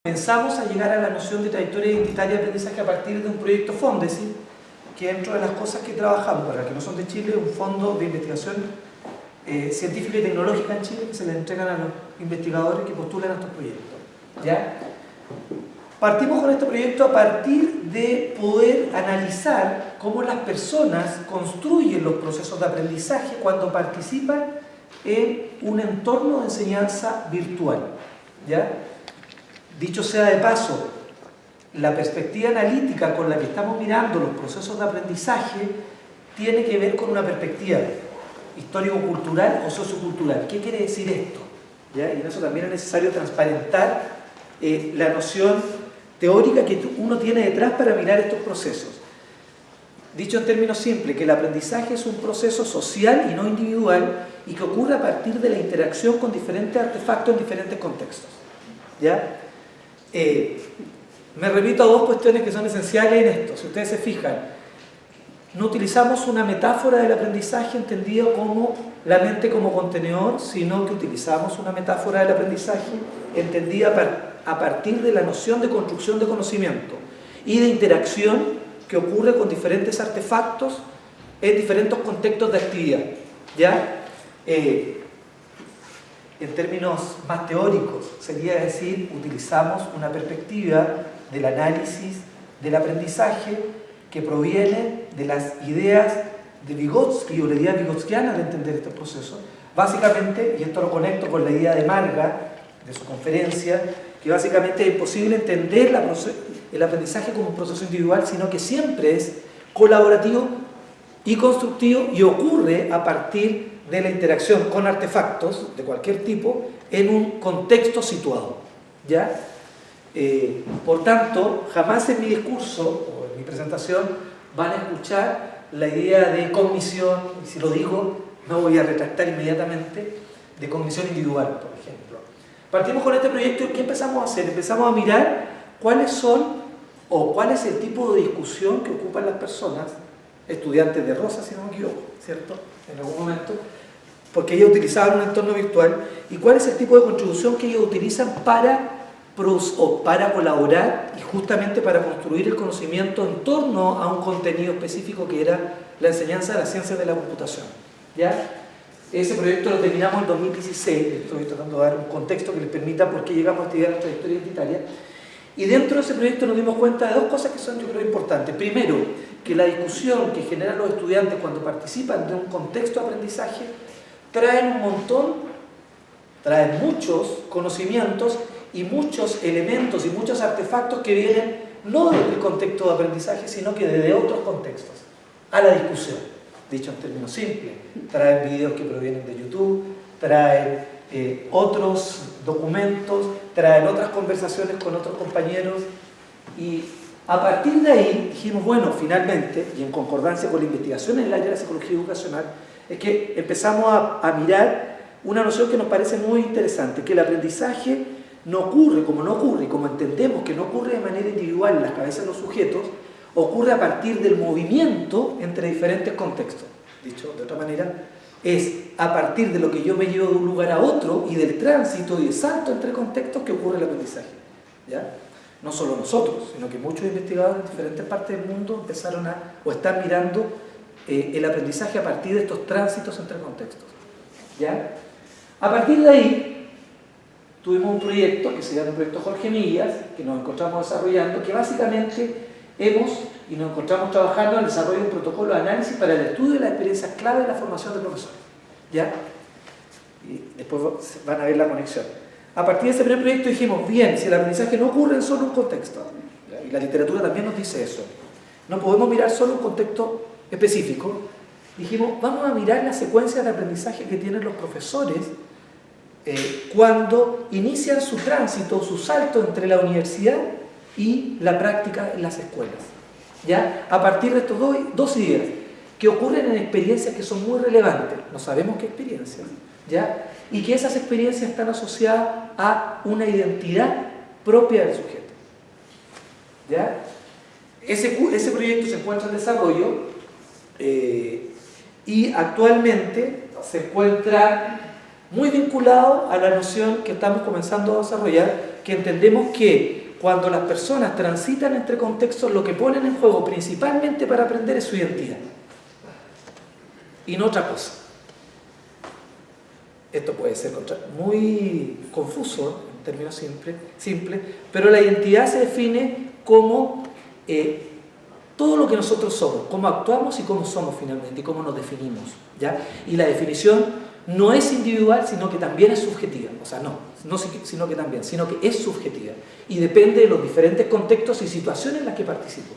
Comenzamos a llegar a la noción de trayectoria identitaria de aprendizaje a partir de un proyecto FONDESI, que dentro de las cosas que trabajamos, para los que no son de Chile, un fondo de investigación científica y tecnológica en Chile que se le entregan a los investigadores que postulan a estos proyectos. ¿Ya? Partimos con este proyecto a partir de poder analizar cómo las personas construyen los procesos de aprendizaje cuando participan en un entorno de enseñanza virtual. ¿Ya? Dicho sea de paso, la perspectiva analítica con la que estamos mirando los procesos de aprendizaje tiene que ver con una perspectiva histórico-cultural o sociocultural. ¿Qué quiere decir esto? ¿Ya? Y en eso también es necesario transparentar la noción teórica que uno tiene detrás para mirar estos procesos. Dicho en términos simples, que el aprendizaje es un proceso social y no individual y que ocurre a partir de la interacción con diferentes artefactos en diferentes contextos. ¿Ya? Me remito a dos cuestiones que son esenciales en esto. Si ustedes se fijan, no utilizamos una metáfora del aprendizaje entendida como la mente como contenedor, sino que utilizamos una metáfora del aprendizaje entendida a partir de la noción de construcción de conocimiento y de interacción que ocurre con diferentes artefactos en diferentes contextos de actividad. ¿Ya? En términos más teóricos, sería decir, utilizamos una perspectiva del análisis del aprendizaje que proviene de las ideas de Vygotsky o la idea vygotskiana de entender este proceso. Básicamente, y esto lo conecto con la idea de Marga, de su conferencia, que básicamente es imposible entender el aprendizaje como un proceso individual, sino que siempre es colaborativo y constructivo y ocurre a partir de la interacción con artefactos de cualquier tipo en un contexto situado. ¿Ya? Por tanto, jamás en mi discurso o en mi presentación van a escuchar la idea de cognición, y si lo digo me voy a retractar inmediatamente, de cognición individual, por ejemplo. Partimos con este proyecto y ¿qué empezamos a hacer? Empezamos a mirar cuáles son o cuál es el tipo de discusión que ocupan las personas, estudiantes de Rosa, si no me equivoco, ¿cierto? En algún momento, porque ellos utilizaban un entorno virtual, y cuál es el tipo de contribución que ellos utilizan para colaborar y justamente para construir el conocimiento en torno a un contenido específico que era la enseñanza de las ciencias de la computación. ¿Ya? Ese proyecto lo terminamos en 2016, estoy tratando de dar un contexto que les permita por qué llegamos a estudiar nuestra historia identitaria, y dentro de ese proyecto nos dimos cuenta de dos cosas que son, yo creo, importantes. Primero, que la discusión que generan los estudiantes cuando participan de un contexto de aprendizaje traen muchos conocimientos y muchos elementos y muchos artefactos que vienen no del contexto de aprendizaje, sino que desde otros contextos, a la discusión. Dicho en términos simples, traen videos que provienen de YouTube, traen otros documentos, traen otras conversaciones con otros compañeros, y a partir de ahí dijimos, bueno, finalmente, y en concordancia con la investigación en el área de la psicología educacional, es que empezamos a mirar una noción que nos parece muy interesante, que el aprendizaje no ocurre, y como entendemos que no ocurre de manera individual en las cabezas de los sujetos, ocurre a partir del movimiento entre diferentes contextos. Dicho de otra manera, es a partir de lo que yo me llevo de un lugar a otro y del tránsito y el salto entre contextos que ocurre el aprendizaje. ¿Ya? No solo nosotros, sino que muchos investigadores en diferentes partes del mundo empezaron están mirando el aprendizaje a partir de estos tránsitos entre contextos. ¿Ya? A partir de ahí, tuvimos un proyecto que se llama el proyecto Jorge Millas, que nos encontramos desarrollando, que básicamente nos encontramos trabajando en el desarrollo de un protocolo de análisis para el estudio de las experiencias clave de la formación de profesores. ¿Ya? Y después van a ver la conexión. A partir de ese primer proyecto dijimos, bien, si el aprendizaje no ocurre en solo un contexto, y la literatura también nos dice eso, no podemos mirar solo un contexto específico, dijimos, vamos a mirar las secuencias de aprendizaje que tienen los profesores cuando inician su tránsito, su salto entre la universidad y la práctica en las escuelas. ¿Ya? A partir de estas dos ideas, que ocurren en experiencias que son muy relevantes, no sabemos qué experiencias, ¿ya? Y que esas experiencias están asociadas a una identidad propia del sujeto. ¿Ya? Ese proyecto se encuentra en desarrollo y actualmente se encuentra muy vinculado a la noción que estamos comenzando a desarrollar que entendemos que cuando las personas transitan entre contextos, lo que ponen en juego principalmente para aprender es su identidad y no otra cosa. Esto puede ser muy confuso en términos simples, pero la identidad se define como todo lo que nosotros somos, cómo actuamos y cómo somos finalmente, y cómo nos definimos, ¿ya? Y la definición no es individual, sino que también es subjetiva. O sea, sino que es subjetiva. Y depende de los diferentes contextos y situaciones en las que participo,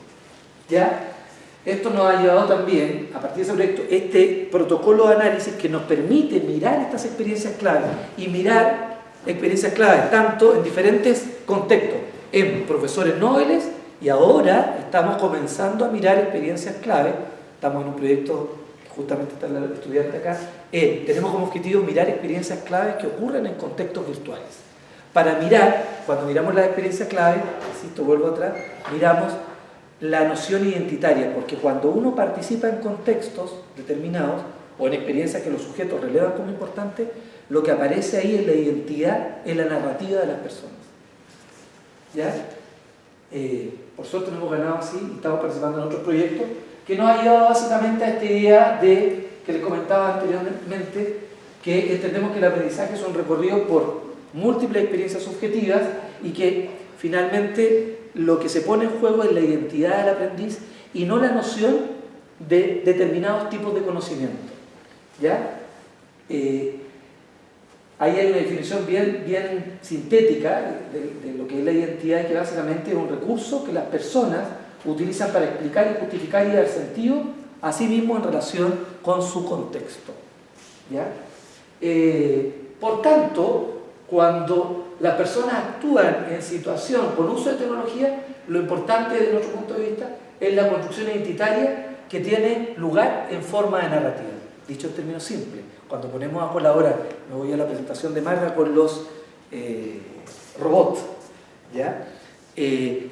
¿ya? Esto nos ha llevado también, a partir de ese proyecto, este protocolo de análisis que nos permite mirar estas experiencias clave y mirar experiencias clave tanto en diferentes contextos, en profesores nobles, y ahora estamos comenzando a mirar experiencias clave. Estamos en un proyecto, justamente está el estudiante acá, tenemos como objetivo mirar experiencias claves que ocurren en contextos virtuales. Para mirar, cuando miramos las experiencias clave, insisto, vuelvo atrás, miramos la noción identitaria, porque cuando uno participa en contextos determinados o en experiencias que los sujetos relevan como importantes, lo que aparece ahí es la identidad, es la narrativa de las personas. ¿Ya? Por suerte nos hemos ganado así y estamos participando en otros proyectos que nos ha llevado básicamente a esta idea de, que les comentaba anteriormente, que entendemos que el aprendizaje es un recorrido por múltiples experiencias subjetivas y que finalmente lo que se pone en juego es la identidad del aprendiz y no la noción de determinados tipos de conocimiento. ¿Ya? Ahí hay una definición bien sintética de lo que es la identidad, que básicamente es un recurso que las personas utilizan para explicar y justificar y dar sentido a sí mismo en relación con su contexto. ¿Ya? Por tanto, cuando las personas actúan en situación con uso de tecnología, lo importante desde nuestro punto de vista es la construcción identitaria que tiene lugar en forma de narrativa. Dicho en términos simples, cuando ponemos a colaborar, me voy a la presentación de Marga con los robots, ¿ya?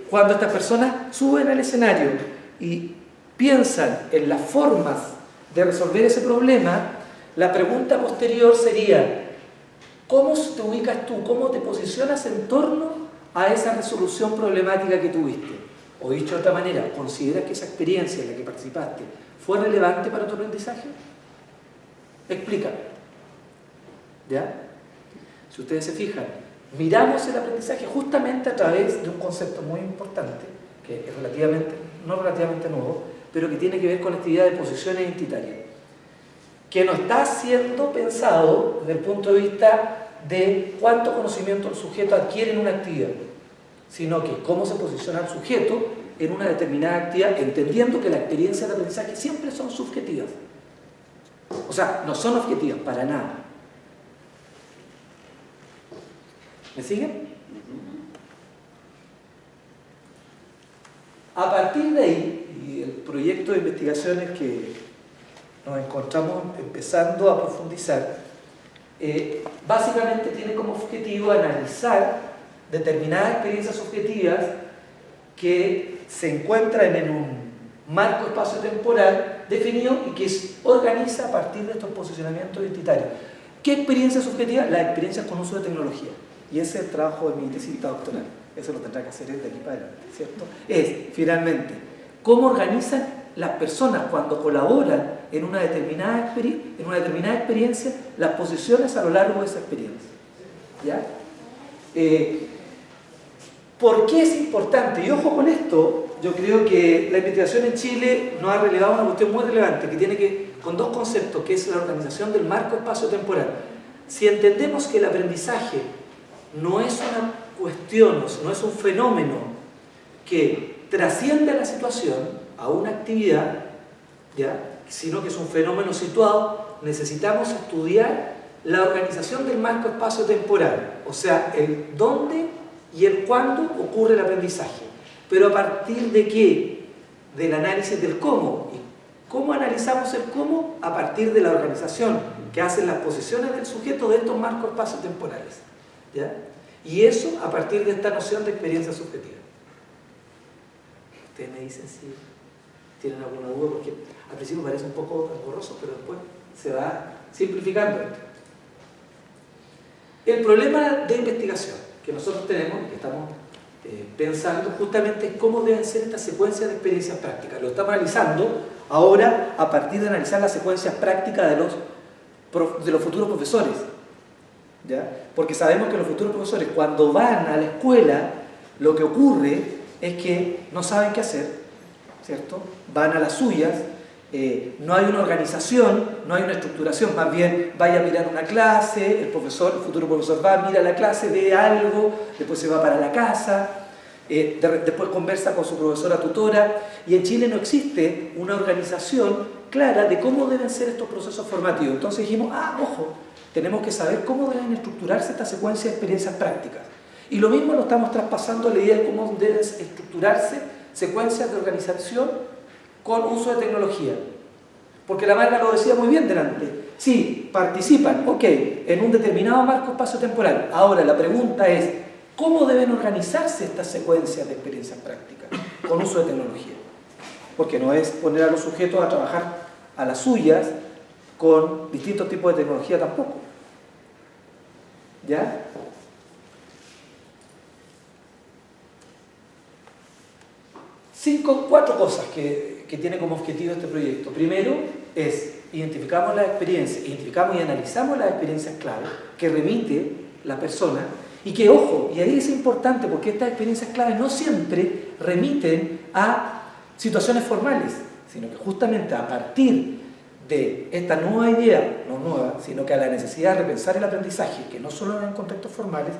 Cuando estas personas suben al escenario y piensan en las formas de resolver ese problema, la pregunta posterior sería: ¿cómo te ubicas tú? ¿Cómo te posicionas en torno a esa resolución problemática que tuviste? O dicho de otra manera, ¿consideras que esa experiencia en la que participaste fue relevante para tu aprendizaje? Explícame. ¿Ya? Si ustedes se fijan, miramos el aprendizaje justamente a través de un concepto muy importante, que es no relativamente nuevo, pero que tiene que ver con la actividad de posición identitaria, que no está siendo pensado desde el punto de vista de cuánto conocimiento el sujeto adquiere en una actividad, sino que cómo se posiciona el sujeto en una determinada actividad, entendiendo que las experiencias de aprendizaje siempre son subjetivas. O sea, no son objetivas para nada. ¿Me siguen? A partir de ahí, y el proyecto de investigaciones que nos encontramos empezando a profundizar, básicamente tiene como objetivo analizar determinadas experiencias subjetivas que se encuentran en un marco espacio-temporal definido y que se organiza a partir de estos posicionamientos identitarios. ¿Qué experiencia subjetiva? Las experiencias con uso de tecnología. Y ese es el trabajo de mi tesis doctoral. Eso lo tendrá que hacer desde aquí para adelante, ¿cierto? Es, finalmente, cómo organizan las personas cuando colaboran en una determinada experiencia, las posiciones a lo largo de esa experiencia. ¿Ya? ¿Por qué es importante? Y ojo con esto, yo creo que la investigación en Chile nos ha revelado una cuestión muy relevante que tiene que ver con dos conceptos, que es la organización del marco espacio-temporal. Si entendemos que el aprendizaje no es una cuestión, no es un fenómeno que trasciende a la situación, a una actividad, ¿ya?, sino que es un fenómeno situado, necesitamos estudiar la organización del marco espacio-temporal, o sea, el dónde y el cuándo ocurre el aprendizaje. Pero ¿a partir de qué? Del análisis del cómo. ¿Y cómo analizamos el cómo? A partir de la organización que hacen las posiciones del sujeto de estos marcos espacio-temporales. ¿Ya? Y eso a partir de esta noción de experiencia subjetiva. Ustedes me dicen si tienen alguna duda, porque al principio parece un poco engorroso, pero después se va simplificando esto. El problema de investigación que nosotros tenemos y que estamos pensando justamente en cómo deben ser estas secuencias de experiencias prácticas. Lo estamos analizando ahora a partir de analizar las secuencias prácticas de los futuros profesores, ¿ya? Porque sabemos que los futuros profesores, cuando van a la escuela, lo que ocurre es que no saben qué hacer, ¿cierto? Van a las suyas, no hay una organización, no hay una estructuración, más bien vaya a mirar una clase, el futuro profesor va, mira la clase, ve algo, después se va para la casa, después conversa con su profesora tutora, y en Chile no existe una organización clara de cómo deben ser estos procesos formativos. Entonces dijimos, ojo, tenemos que saber cómo deben estructurarse esta secuencia de experiencias prácticas. Y lo mismo lo estamos traspasando a la idea de cómo deben estructurarse secuencias de organización con uso de tecnología. Porque la Marga lo decía muy bien delante. Sí, participan, ok, en un determinado marco espacio-temporal. Ahora la pregunta es, ¿cómo deben organizarse estas secuencias de experiencias prácticas con uso de tecnología? Porque no es poner a los sujetos a trabajar a las suyas con distintos tipos de tecnología tampoco. ¿Ya? Cuatro cosas que tiene como objetivo este proyecto. Primero es identificamos las experiencias, identificamos y analizamos las experiencias clave que remite la persona y que, ojo, y ahí es importante porque estas experiencias clave no siempre remiten a situaciones formales, sino que justamente a partir de esta nueva idea, no nueva, sino que a la necesidad de repensar el aprendizaje, que no solo en contextos formales,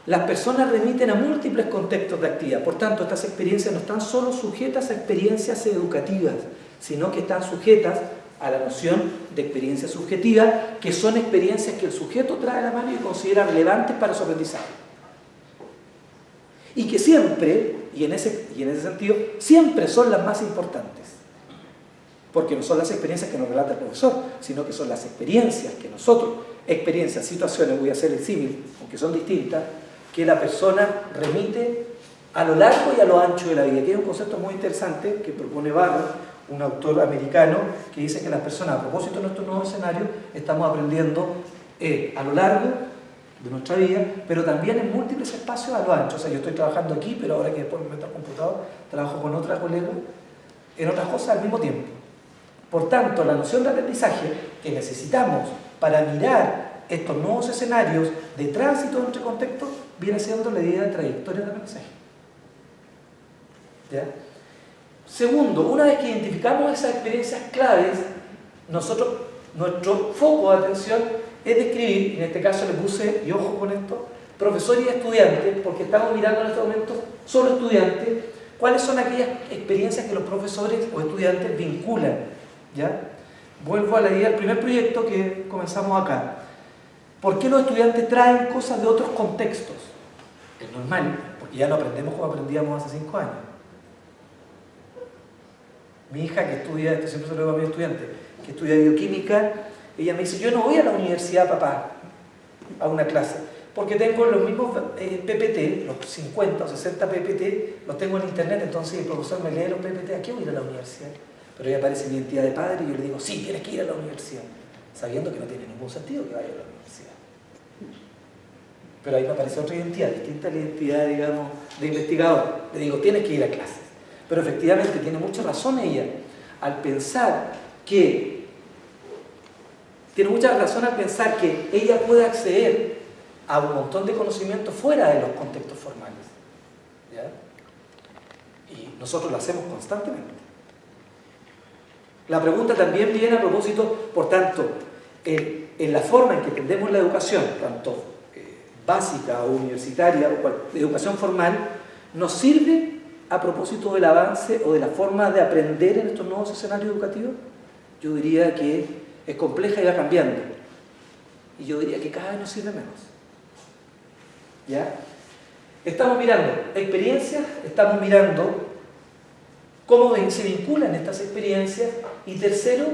las personas remiten a múltiples contextos de actividad. Por tanto, estas experiencias no están solo sujetas a experiencias educativas, sino que están sujetas a la noción de experiencia subjetiva, que son experiencias que el sujeto trae a la mano y considera relevantes para su aprendizaje. Y que siempre, y en ese sentido, siempre son las más importantes. Porque no son las experiencias que nos relata el profesor, sino que son las experiencias que nosotros, experiencias, situaciones, voy a hacer el símil, aunque son distintas, que la persona remite a lo largo y a lo ancho de la vida, que es un concepto muy interesante que propone Barrow, un autor americano, que dice que las personas, a propósito de nuestro nuevo escenario, estamos aprendiendo a lo largo de nuestra vida, pero también en múltiples espacios a lo ancho. O sea, yo estoy trabajando aquí, pero ahora que después me meto al computador, trabajo con otras colegas en otras cosas al mismo tiempo. Por tanto, la noción de aprendizaje que necesitamos para mirar estos nuevos escenarios de tránsito entre contextos viene siendo la idea de trayectoria de aprendizaje. ¿Ya? Segundo, una vez que identificamos esas experiencias claves, nuestro foco de atención es describir, en este caso le puse, y ojo con esto, profesor y estudiante, porque estamos mirando en este momento solo estudiantes, cuáles son aquellas experiencias que los profesores o estudiantes vinculan. ¿Ya? Vuelvo a la idea del primer proyecto que comenzamos acá. ¿Por qué los estudiantes traen cosas de otros contextos? Es normal, porque ya no aprendemos como aprendíamos hace 5 años. Mi hija que estudia, esto siempre se lo digo a mi estudiante, que estudia bioquímica, ella me dice, yo no voy a la universidad, papá, a una clase, porque tengo los mismos PPT, los 50 o 60 PPT, los tengo en internet, entonces el profesor me lee los PPT, ¿a qué voy a ir a la universidad? Pero ahí aparece mi identidad de padre y yo le digo, sí, tienes que ir a la universidad, sabiendo que no tiene ningún sentido que vaya a la universidad. Pero ahí me aparece otra identidad, distinta a la identidad, digamos, de investigador. Le digo, tienes que ir a clases. Pero efectivamente tiene mucha razón ella al pensar que ella puede acceder a un montón de conocimientos fuera de los contextos formales. ¿Ya? Y nosotros lo hacemos constantemente. La pregunta también viene a propósito, por tanto, en la forma en que entendemos la educación, tanto básica o universitaria o educación formal, nos sirve a propósito del avance o de la forma de aprender en estos nuevos escenarios educativos. Yo diría que es compleja y va cambiando. Y yo diría que cada vez nos sirve menos. ¿Ya? Estamos mirando experiencias, estamos mirando cómo se vinculan estas experiencias y tercero,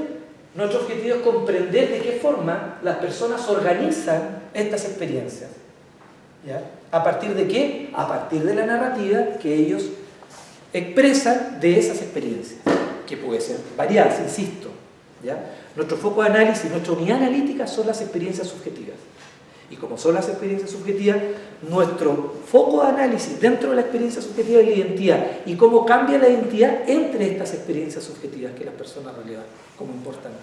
nuestro objetivo es comprender de qué forma las personas organizan estas experiencias. ¿Ya? ¿A partir de qué? A partir de la narrativa que ellos expresan de esas experiencias, que puede ser variadas, insisto. ¿Ya? Nuestro foco de análisis, nuestra unidad analítica son las experiencias subjetivas. Y como son las experiencias subjetivas, nuestro foco de análisis dentro de la experiencia subjetiva de la identidad y cómo cambia la identidad entre estas experiencias subjetivas que las personas relevan como importantes.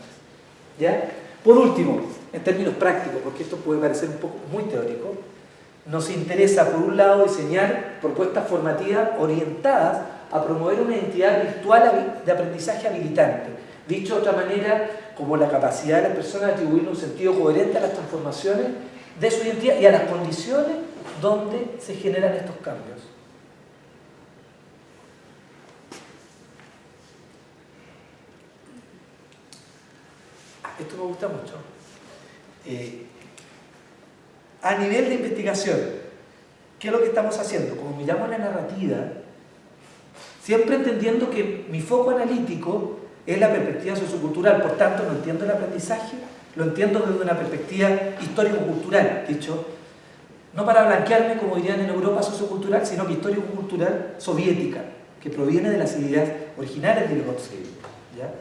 ¿Ya? Por último, en términos prácticos, porque esto puede parecer un poco muy teórico, nos interesa, por un lado, diseñar propuestas formativas orientadas a promover una identidad virtual de aprendizaje habilitante. Dicho de otra manera, como la capacidad de las personas de atribuir un sentido coherente a las transformaciones de su identidad y a las condiciones donde se generan estos cambios. Esto me gusta mucho. A nivel de investigación, ¿qué es lo que estamos haciendo? Como miramos la narrativa, siempre entendiendo que mi foco analítico es la perspectiva sociocultural, por tanto no entiendo el aprendizaje, lo entiendo desde una perspectiva histórico-cultural, dicho, no para blanquearme, como dirían en Europa, sociocultural, sino que histórico-cultural soviética, que proviene de las ideas originales de Vygotsky. ¿Ya?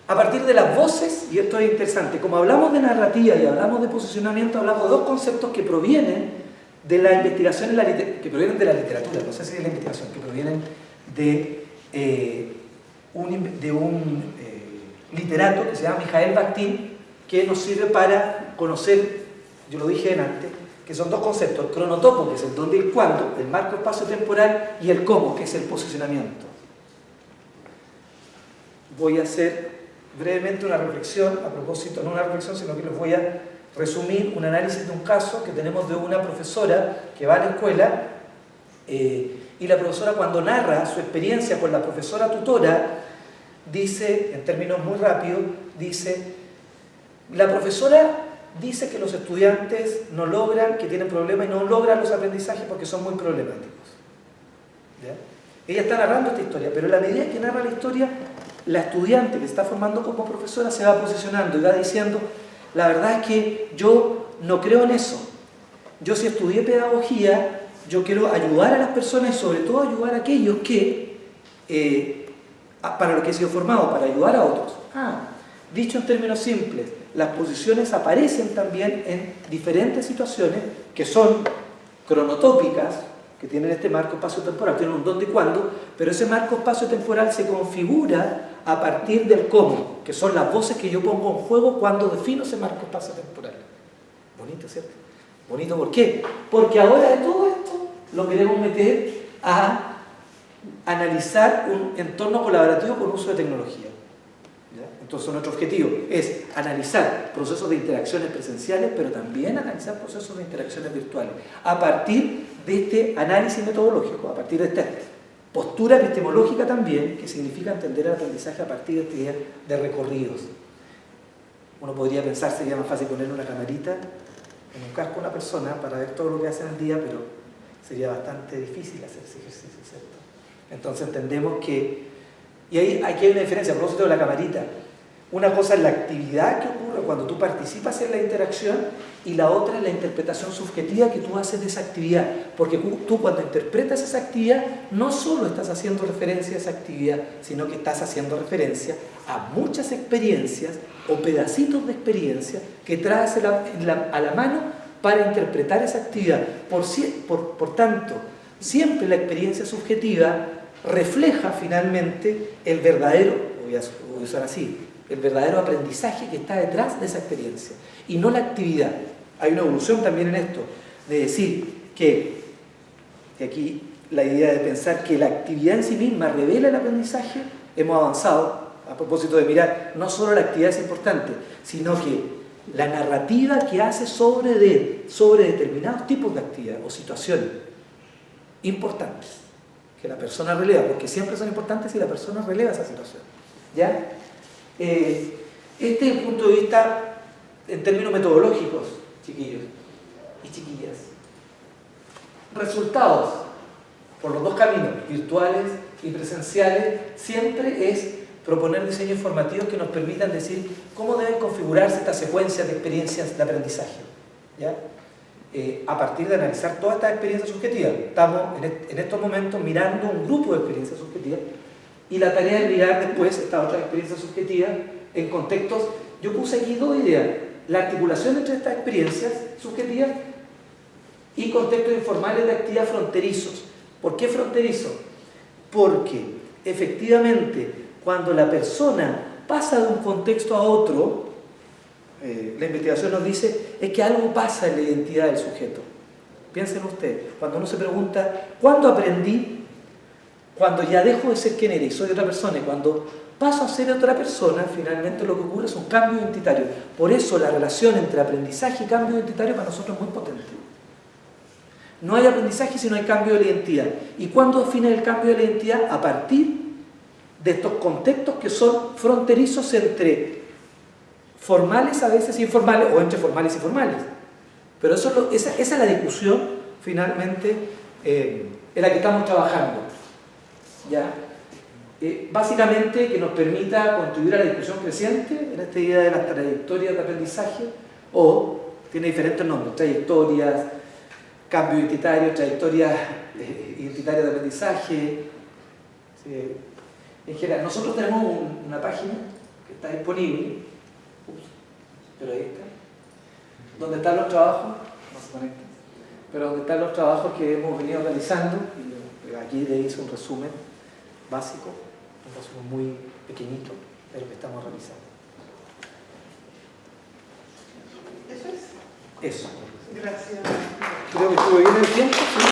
A partir de las voces, y esto es interesante, como hablamos de narrativa y hablamos de posicionamiento, hablamos de dos conceptos que provienen de la investigación, que provienen de la literatura, no sé si de la investigación, que provienen de un literato que se llama Mikhail Bakhtin, que nos sirve para conocer, yo lo dije antes, que son dos conceptos, el cronotopo, que es el dónde y el cuándo, el marco espacio-temporal, y el cómo, que es el posicionamiento. Voy a hacer brevemente una reflexión, a propósito, no una reflexión, sino que les voy a resumir un análisis de un caso que tenemos de una profesora que va a la escuela y la profesora, cuando narra su experiencia con la profesora tutora, dice, en términos muy rápidos, dice, la profesora dice que los estudiantes no logran, que tienen problemas y no logran los aprendizajes porque son muy problemáticos. ¿Ya? Ella está narrando esta historia, pero a la medida que narra la historia, la estudiante que está formando como profesora se va posicionando y va diciendo, la verdad es que yo no creo en eso. Yo, si estudié pedagogía, yo quiero ayudar a las personas y sobre todo ayudar a aquellos que, para lo que he sido formado, para ayudar a otros. Dicho en términos simples, las posiciones aparecen también en diferentes situaciones que son cronotópicas, que tienen este marco espacio-temporal, tienen un dónde y cuándo, pero ese marco espacio-temporal se configura a partir del cómo, que son las voces que yo pongo en juego cuando defino ese marco espacio-temporal. Bonito, ¿cierto? Bonito, ¿por qué? Porque ahora de todo esto lo queremos meter a analizar un entorno colaborativo con uso de tecnología. ¿Ya? Entonces nuestro objetivo es analizar procesos de interacciones presenciales, pero también analizar procesos de interacciones virtuales, a partir de este análisis metodológico, a partir de esta postura epistemológica también, que significa entender el aprendizaje a partir de esta idea de recorridos. Uno podría pensar, sería más fácil ponerle una camarita en un casco a una persona para ver todo lo que hace en el día, pero sería bastante difícil hacer ese ejercicio, ¿cierto? Entonces entendemos que, y ahí aquí hay una diferencia, a propósito de la camarita, una cosa es la actividad que ocurre cuando tú participas en la interacción y la otra es la interpretación subjetiva que tú haces de esa actividad, porque tú cuando interpretas esa actividad no solo estás haciendo referencia a esa actividad, sino que estás haciendo referencia a muchas experiencias o pedacitos de experiencia que traes a la mano para interpretar esa actividad. Por tanto, siempre la experiencia subjetiva refleja finalmente el verdadero, voy a usar así, el verdadero aprendizaje que está detrás de esa experiencia y no la actividad. Hay una evolución también en esto, de decir que aquí la idea de pensar que la actividad en sí misma revela el aprendizaje, hemos avanzado a propósito de mirar, no solo la actividad es importante, sino que la narrativa que hace sobre determinados tipos de actividad o situaciones importantes que la persona releva, porque siempre son importantes si la persona releva esa situación. ¿Ya? Este es el punto de vista en términos metodológicos, chiquillos y chiquillas. Resultados por los dos caminos, virtuales y presenciales, siempre es proponer diseños informativos que nos permitan decir cómo deben configurarse estas secuencias de experiencias de aprendizaje, ¿ya? A partir de analizar todas estas experiencias subjetivas. Estamos en estos momentos mirando un grupo de experiencias subjetivas y la tarea es mirar después estas otras experiencias subjetivas en contextos. Yo puse aquí dos ideas: la articulación entre estas experiencias subjetivas y contextos informales de actividad fronterizos. ¿Por qué fronterizo? Porque efectivamente cuando la persona pasa de un contexto a otro, la investigación nos dice es que algo pasa en la identidad del sujeto. Piensen ustedes, cuando uno se pregunta ¿cuándo aprendí? Cuando ya dejo de ser quien era y soy otra persona, y cuando paso a ser otra persona, finalmente lo que ocurre es un cambio identitario. Por eso la relación entre aprendizaje y cambio identitario para nosotros es muy potente. No hay aprendizaje si no hay cambio de la identidad. ¿Y cuándo define el cambio de la identidad? A partir de estos contextos que son fronterizos entre formales a veces informales, o entre formales y formales. Pero esa es la discusión finalmente en la que estamos trabajando. ¿Ya? Básicamente que nos permita contribuir a la discusión creciente en esta idea de las trayectorias de aprendizaje, o tiene diferentes nombres, trayectorias, cambio identitario, trayectorias identitarias de aprendizaje. En general, nosotros tenemos una página que está disponible, pero ahí está, donde están los trabajos, no se conecta, pero donde están los trabajos que hemos venido realizando, y aquí le hice un resumen básico, un resumen muy pequeñito de lo que estamos realizando. ¿Eso es? Eso. Gracias. Creo que estuve bien el tiempo. ¿Sí?